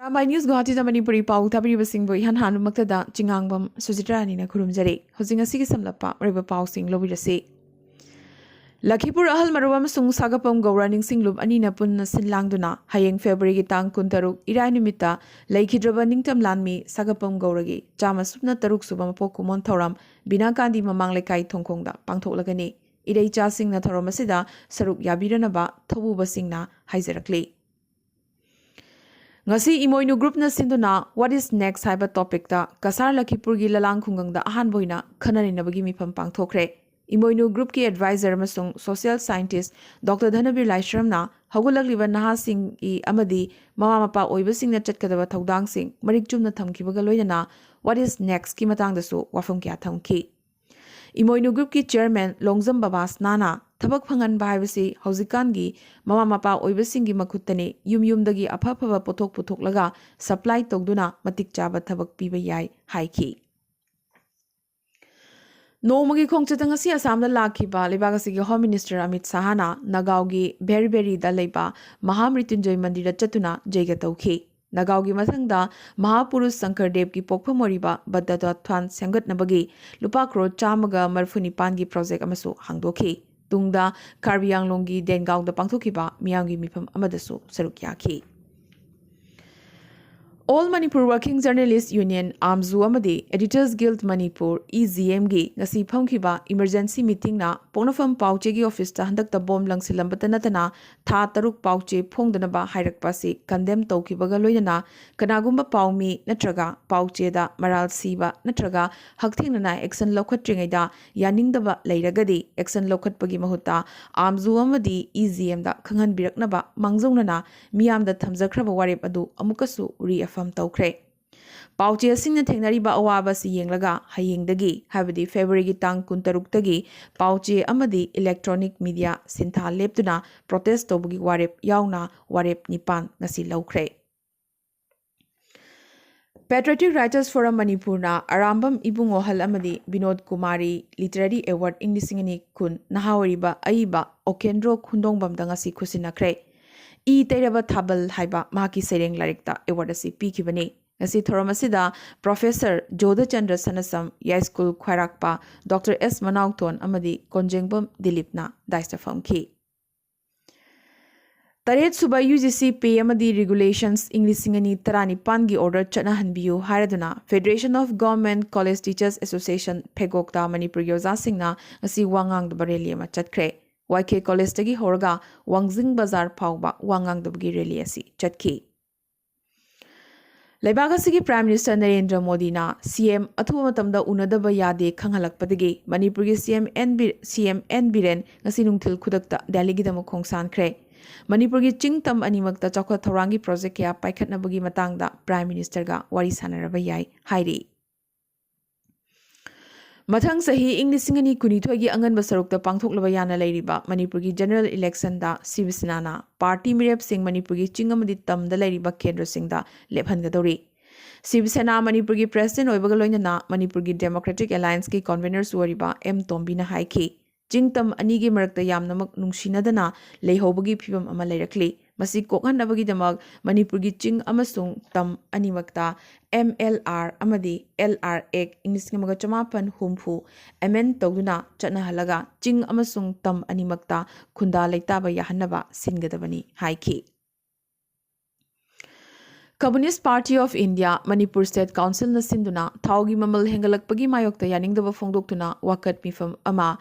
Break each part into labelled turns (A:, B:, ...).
A: Arambai News Guwahati da Manipuri Pao tabiri basing boi han hanu makta da jingangbam Sujitra ni na kurumjare hojing asigi samlapa riba Pao sing lobirase Lakhipur ahal marwam sung sagapam gawraning singlub ani na punna sinlangduna hayeng February tang kuntaruk irai numita laikhidraba ningtam lanmi sagapam gawragi chama supna taruk suba mapok kumon thoram bina kandi mamang lekai thongkhongda pangthoklagani irei cha singna thoram asida saruk yabiranaba thobu basingna haijarakli ngasi imoinu group na sinduna what is next haiba topic ta kasar Lakhipur gi lalang khungangda ahan boina khanani nabagi mifam pangthokre imoinu group ki advisor masung social scientist Dr. Dhanabir Laishramna hagulakliba naha sing I amadi mama mapa oiba singna chatkadaba thaudang sing marik chumna thamkibaga loinana what is next ki matang dasu wafam kya thamki imoinu group ki chairman Longjam Babas Nana thabak phangan baibasi haujikan gi mama mapa oiba sing gi makhutane yumdagi aphapha pothok puthoklaga supply togduna matik chaba thabak piba yai haiki Nomagi khongchatang asi Assamda lakhiba lebagasi Home Minister Amit Sahana Nagaugi Beriberi da leiba Mahamrityunjay Mandira chatuna jaiga tauki Nagaugi mathangda Mahapurush Sankardev ki pokphamoriba badda thwan semgat nabagi lupa crore chamaga marfuni pangi project amasu hangdoki tungda Karbi Anglonggi Dengaung da pangthokiba miyamgi mifam amadasu saruk yaki All Manipur Working Journalists Union Amzu Amadi Editors Guild Manipur EGM gi ngasi phangkhiba emergency meeting na Ponafam Pauche gi office ta handak ta bomb langsilambata natana tha taruk pauche phongdana ba hairakpa si condemn tawkibaga loinana kanagumba paumi natraga pauche da maral siba natraga hakthingna action lokhatringai da yaningdaba leiragadi action lokhatpagi mahutta Amzu Amadi EGM da khanghan biraknaba mangjongna miyam da thamjakraba warep adu amukasu ri fam tawkre pauche singna thengnariba awaba si yenglaga hayengdagi habadi February gi tang 16 tagi pauche amadi electronic media sintha leptuna protest tobugi warep yauna warep nipan ngasi lawkre Patriotic Writers Forum Manipur na Arambam Ibungo Hal Amadi Binod Kumari Literary Award Inglisingani kun nahawariba aiba okendro khundongbam dangasi khusinakre E Teraba Thabal Haiba Maki Sereng Larikta Award asi pikibani ngasi thoramasida Professor Jodha Chandra Sanasam Yai School Khairakpa Dr. S Manaukton amadi Konjengbam Dilipna daista famki Taret suba UGC pay amadi regulations Englishingani tarani pangi order chana hanbiu hairaduna Federation of Government College Teachers Association Pegokta Manipur Yoza Singna ngasi wangang bareli ma chatkre YK College tagi horga Wangjing Bazar Pauba Wangang Dubgi Rally asi chatki Lebagasigi Prime Minister Narendra Modi na CM Athuwa matamda unadaba yade khanghalakpadagi Manipur gi CM N Biren ngasi nungthil khudakta Delhi gi damo khongsan khre Manipur gi chingtam animakta chakwa thorangi project ya paikhatnabagi matangda Prime Minister ga wari sanaraba yai hairi Mathang sahi Englishingani kunithoi gi angan basarukta pangthoklaba yana leiriba Manipur gi general election da Sivasena na party mirep sing Manipur gi chingamadi tamda leiriba kendra singda lephangadori Sivasena Manipur gi president oibaga loinana Manipur gi Democratic Alliance ki conveners wariba M Tombi na haiki Jingtam anigi marakta yamnamak nungsinadana leihobagi phibam ama leirakli masi kokhanabagi damak Manipur gi ching amasung tam animakta MLR amadi LR ek English ngamaga chamapan humfu amend tawduna chana halaga ching amasung tam animakta khunda leitaba yahanaba singadabani haiki Communist Party of India Manipur State Council na sinduna thaugi mamal hengalakpagi mayokta yaningdaba phongdoktuna wakat mifam ama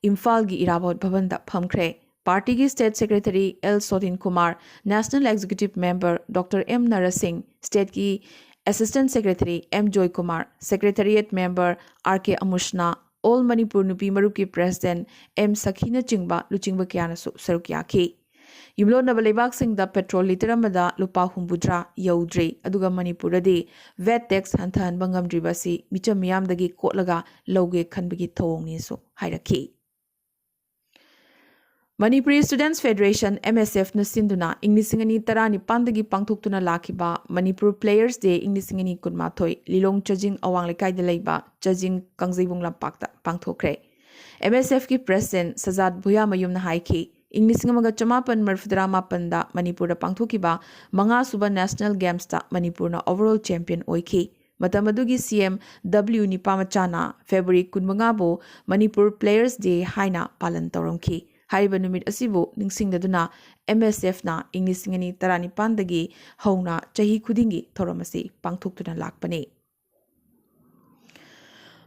A: Imphal gi Irabot Bhavan da phamkre Party ki State Secretary L. Sotin Kumar, National Executive Member Dr. M. Narasingh, State ki Assistant Secretary M. Joy Kumar, Secretariat Member R. K. Amushna, All Manipur Nupi Marup ki President M. Sakhina Chingba Luchingba Kyana Saruk Yaki. Yumlo Nabalebak Singh da petrol literamada lupa humbudra yaudri aduga Manipuradi VAT tax hantahan bangam dribasi micha miyam dagi kotlaga loge khanbagi thawong ni so hairaki. Manipuri Students Federation MSF na sinduna Inglisingani tarani pandagi pangthuktuna lakiba Manipur Players Day Inglisingani kunmathoi Lilong Chajing awang lekai da leiba Chajing Kangzaibung lampakta pangthokre MSF ki President Sajad Bhuya Mayum na haiki ꯏꯪ 1978ꯗ ꯃꯅꯤꯄꯨꯔꯗ ꯄꯥꯡꯊꯣꯛꯈꯤꯕ 5ꯁꯨꯕ national ꯒꯦꯝꯁꯇ ꯃꯅꯤꯄꯨꯔꯅ overall ꯆꯦꯝꯄꯤयन ꯑꯣꯏꯈꯤ ꯃꯇꯝ ꯑꯗꯨꯒꯤ ꯁꯤಎಂ W ꯅꯤꯄꯥꯃꯆꯥꯅ February 15ꯕꯨ Manipur players ꯗꯦ ꯍꯥꯏꯅ ꯄꯥꯂꯟ ꯇꯧꯔꯝꯈꯤ ꯍꯥꯏꯔꯤꯕ ꯅꯨꯃꯤꯠ ꯑꯁꯤꯕꯨ ꯅꯤꯡꯁꯤꯡꯗꯨꯅ MSFꯅ ꯏꯪ 2019ꯗꯒꯤ ꯍꯧꯅ ꯆꯍꯤ ꯈꯨꯗꯤꯡꯒꯤ ꯊꯧꯔꯝ ꯑꯁꯤ ꯄꯥꯡꯊꯣꯛꯇꯨꯅ ꯂꯥꯛꯄꯅꯤ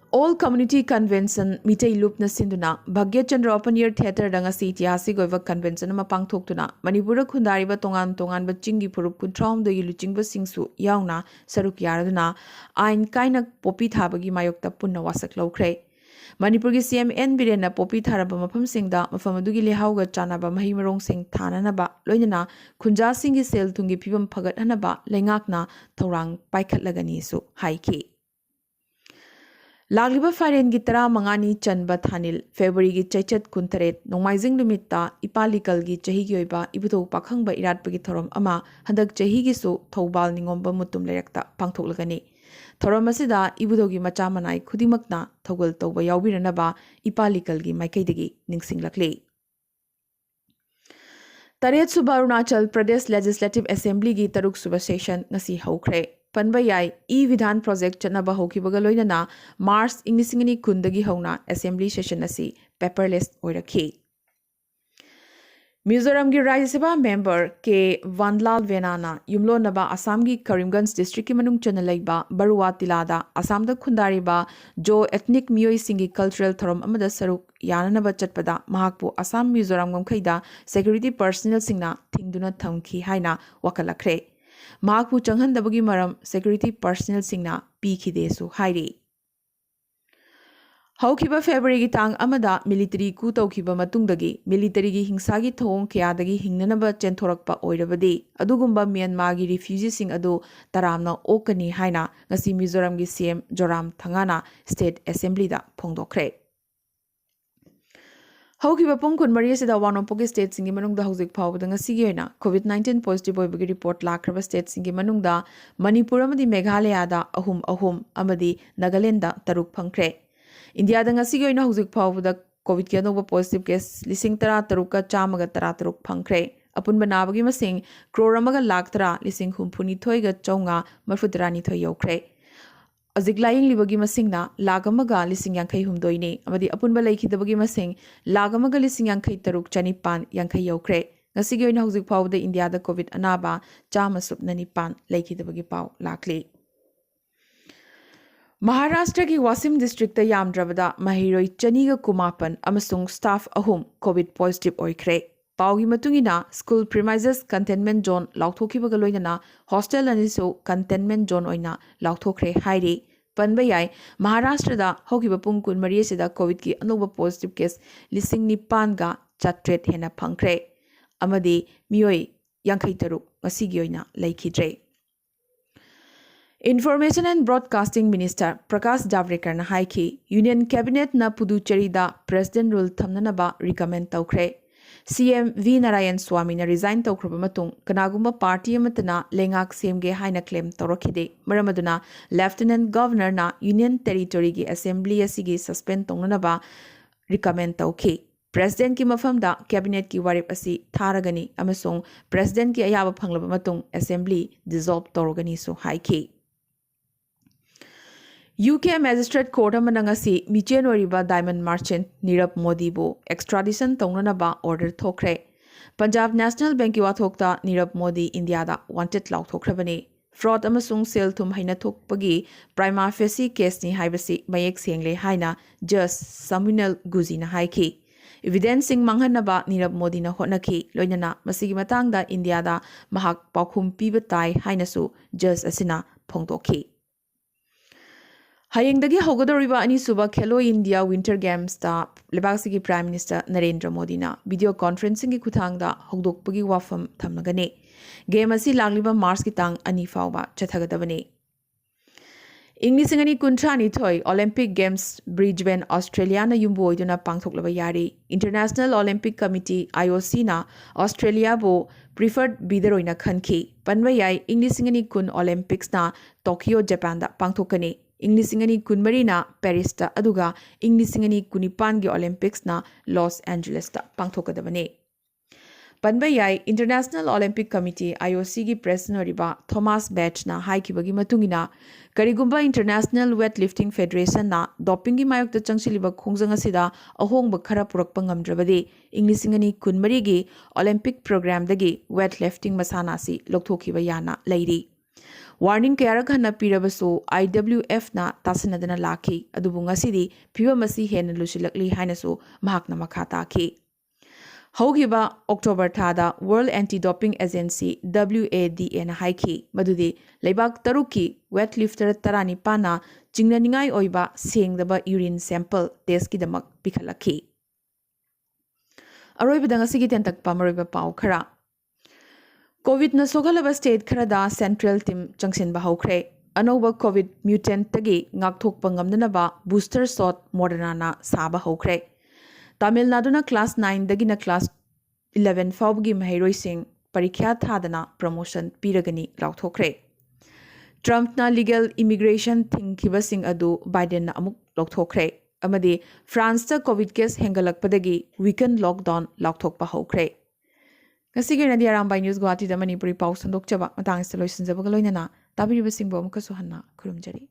A: All Community Convention Mitei Lupna Sinduna Bhagya Chandra Open Air Theatre Danga Sitihasi Goiva Convention ama pangthoktuna Manipura Khundariba Tongan Chingi Purup Kuntraum de Luchingba Singsu Yauna Saruk Yaraduna Ain Kaina Popi Thabagi Mayokta Punna Wasak Lokre Manipurgi CM N Birena Popi Tharaba Mafam Singda Mafamadugi Lehauga Chanaba Mahimarong Sing Thananaba Loinana Kunja Singi Sel Tungi Pibam Pagat Hanaba Lengakna Taurang Paikat Lagani Su Haiki Lagliba Faren Gitara Mangani Chanba Thanil, February gi Chachat Kuntaret, Nomaizing Lumita, Ipalikal gi Chahigyoiba, Ibuto Pakhangba Iratpagi Thorom Ama, Handak Chahigisu, Tobal Ningomba Mutum Lerekta, Pangtolagani. Thoromasida, Ibudogi Machamanai, Kudimakna, Togul Toba Yaubiranaba, Ipalikal gi Maikaidagi, Ningsing Lakli. Taret Suba Arunachal Pradesh Legislative Assembly gi Taruk Suba Session, Nasi Haukre. Panba yai e-Vidhan project chanaba hokibaga loinana Mars Inglisingani kundagi hauna assembly session asi paperless oirakhi Mizoram gi Rajya Sabha member K Vanlal Venana yumlo naba Assam gi Karimganj district ki manung chana laiba Baruwa Tilada Assam da khundariba jo ethnic miyoi singi cultural thorom amada saruk yananaba chatpada mahakpu Assam Mizoram gomkhaida security personnel singna thingduna thamki haina wakalakre Mahakpu Changhandabagi Maram Security Personnel Singna Pikidesu Hairi. Haukiba February gi tang amada military ku taukiba matungdagi military gi hingsagi thong kayadagi hingnanaba chenthorakpa oirabadi adugumba Myanmar gi refugees sing adu taramna okani haina ngasi Mizoram gi CM Joram Thangana State Assembly da phongdokre. Haukiba Pungkun Maria Sida Wanopoki State Singi Manungda Hauzik Pawdanga Sigioina, COVID-19 positive Boybagi report Lakrava State Singi Manungda, Manipuramadi Meghalayada Ahum Amadi Nagalenda Taruk Pankre. India Danga Sigioina Hauzik Pawda COVID Kianova positive case Lising Tara Taruka Chamaga Tara Taruk Pankre. Upon Banabagi Masing, Kroramaga Laktara, Lising Humpuni Toiga Chonga, Marfudrani Toyokre. Aziglaying libagi masingna lagamaga lising yankai humdoine amadi apunba laikidabagi masing lagamaga lising yankai taruk chanipan yankai yokre ngasigi oina hauzik pawda India da COVID anaba chama supnani pan laikidabagi paw lakli Maharashtra ki Wasim district ta yamdrabada mahiroi chaniga kumapan amasung staff ahum COVID positive oikre Paugi matungina school premises containment zone lauthokibaga loinana hostel anisu containment zone oina lauthokre hairi panba yai Maharashtra da hokiba pungkun mariasida COVID ki anoba positive case lising nipan ga chatret hena phangkre amadi mioi yankai taruk ngasigi oina laikidre Information and Broadcasting Minister Prakash Javadekar na haiki Union Cabinet na Puducherry da President rule thamnanaba recommend tawkre CM V Narayan Swami na resign tawkraba matung kanagumba party amatana lengak semge haina claim tawrakhide maramaduna Lieutenant Governor na Union Territory gi Assembly asigi suspend tongnanaba recommend tawki President ki mafamda Cabinet ki warip asi tharagani amasung President ki ayaba phanglaba matung Assembly dissolve tawragani so haiki UK Magistrate Court amanangasi michen oriba diamond merchant Nirav Modi bo extradition tongnanaba order thokre Punjab National Bank ki wathokta Nirav Modi India da wanted law thokrabani fraud amasung sel thum haina thokpagi prima facie case ni haibasi mayek sengle haina Judge Samuel Guzi na haiki evidence sing manghanaba Nirav Modi na honaki loinana masigi matangda India da mahak paukhum piba tai haina su judge asina phongdokhi Hayengdagi Hogodoriba Ani Suba Khelo India Winter Games ta Lebasigi Prime Minister Narendra Modi na video conferencing ki kuthangda hogdokpagi wafam thamnagane game asi lagliba Mars ki tang ani fawba chathagadabane Inglisingani kuntrani thoi Olympic Games Brisbane Australia na yumbo iduna pangthoklaba yari International Olympic Committee IOC na Australia bo preferred bidder oina khanki panwa yai Inglisingani kun Olympics na Tokyo Japan da pangthokane Inglisingani kunmari na Paris ta aduga Inglisingani kunipan gi Olympics na Los Angeles ta pangthokadabane Panba yai International Olympic Committee IOC gi president oriba Thomas Bach na haikibagi matungina karigumba International Weightlifting Federation na doping gi mayokta changchiliba khongjang asida ahongba khara purakpa ngamdrabadi inglisingani kunmari gi Olympic program dagi weightlifting masana si lokthokiba yana lairi warning kayarak hana pirabaso IWF na tasanadana lakhi adubu ngasidi phibamasi hena lusilakli hainaso mahakna makha taki Hogiba October thada World Anti-Doping Agency WADA na haiki madudi leibak taruki weightlifter tarani pana jingnaningai oiba sengdaba urine sample test ki damak pikhalaki aroi bidanga sigi tentak pamaroiba pau khara COVID na sogalaba state kharada central team changsin ba hokre anoba COVID mutant tagi ngakthok pangamnaba booster shot Moderna na saba hokre Tamil Nadu na class 9 dagina class 11 fawgi mahairoi sing parikya thadana promotion piragani lauthokre Trump na legal immigration thingkiba sing adu Biden na amuk lauthokre amadi France ta COVID case hengalakpadagi weekend lockdown lauthokpa hokre Kasige na di Arambai News Guwahati da Manipuri Pao sandokchaba matang installation jabaga loinana tabiriba singbo amukasu hanna kurumjari